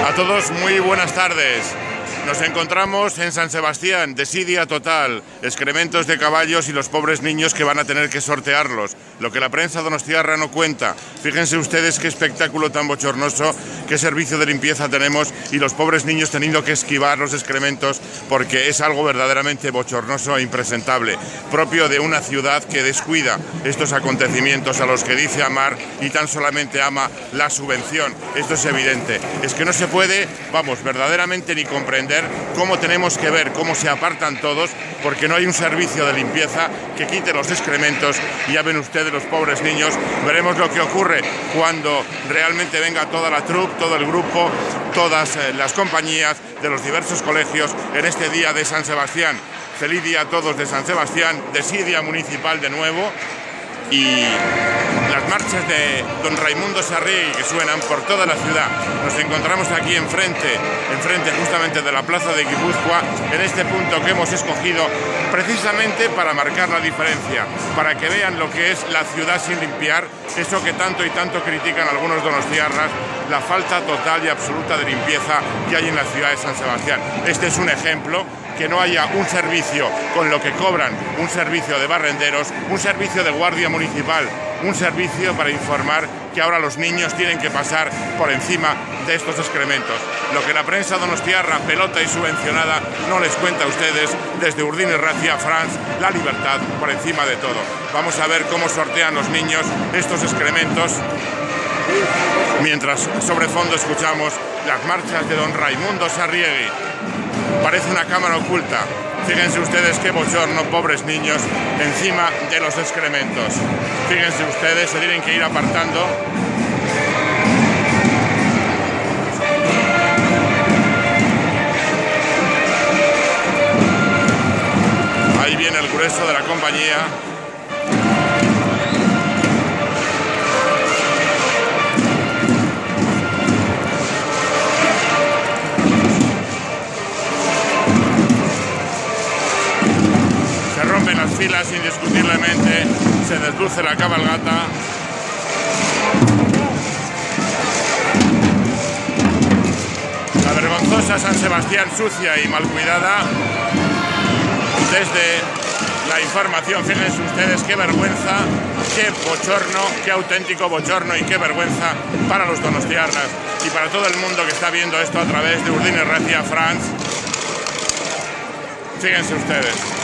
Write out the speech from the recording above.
A todos muy buenas tardes. Nos encontramos en San Sebastián, desidia total, excrementos de caballos y los pobres niños que van a tener que sortearlos, lo que la prensa donostiarra no cuenta. Fíjense ustedes qué espectáculo tan bochornoso, qué servicio de limpieza tenemos y los pobres niños teniendo que esquivar los excrementos porque es algo verdaderamente bochornoso e impresentable, propio de una ciudad que descuida estos acontecimientos a los que dice amar y tan solamente ama la subvención. Esto es evidente, es que no se puede, verdaderamente ni comprender cómo tenemos que ver cómo se apartan todos porque no hay un servicio de limpieza que quite los excrementos y ya ven ustedes los pobres niños. Veremos lo que ocurre cuando realmente venga toda la troupe, todo el grupo, todas las compañías de los diversos colegios en este día de San Sebastián. Feliz día a todos de San Sebastián, desidia municipal de nuevo, y las marchas de don Raimundo Sarriegui que suenan por toda la ciudad. Nos encontramos aquí enfrente justamente de la plaza de Guipúzcoa, en este punto que hemos escogido precisamente para marcar la diferencia, para que vean lo que es la ciudad sin limpiar, eso que tanto y tanto critican algunos donostiarras, la falta total y absoluta de limpieza que hay en la ciudad de San Sebastián. Este es un ejemplo. Que no haya un servicio con lo que cobran, un servicio de barrenderos, un servicio de guardia municipal, un servicio para informar que ahora los niños tienen que pasar por encima de estos excrementos. Lo que la prensa donostiarra, pelota y subvencionada, no les cuenta a ustedes desde Urdin y Ratia, France, la libertad por encima de todo. Vamos a ver cómo sortean los niños estos excrementos, mientras sobre fondo escuchamos las marchas de don Raimundo Sarriegui. Parece una cámara oculta. Fíjense ustedes qué bochorno, pobres niños, encima de los excrementos. Fíjense ustedes, se tienen que ir apartando. Ahí viene el grueso de la compañía. Rompen las filas indiscutiblemente, se desluce la cabalgata. La vergonzosa San Sebastián sucia y mal cuidada. Desde la información, fíjense ustedes qué vergüenza, qué bochorno, qué auténtico bochorno y qué vergüenza para los donostiarras y para todo el mundo que está viendo esto a través de Urdin y Ratia, France. Fíjense ustedes.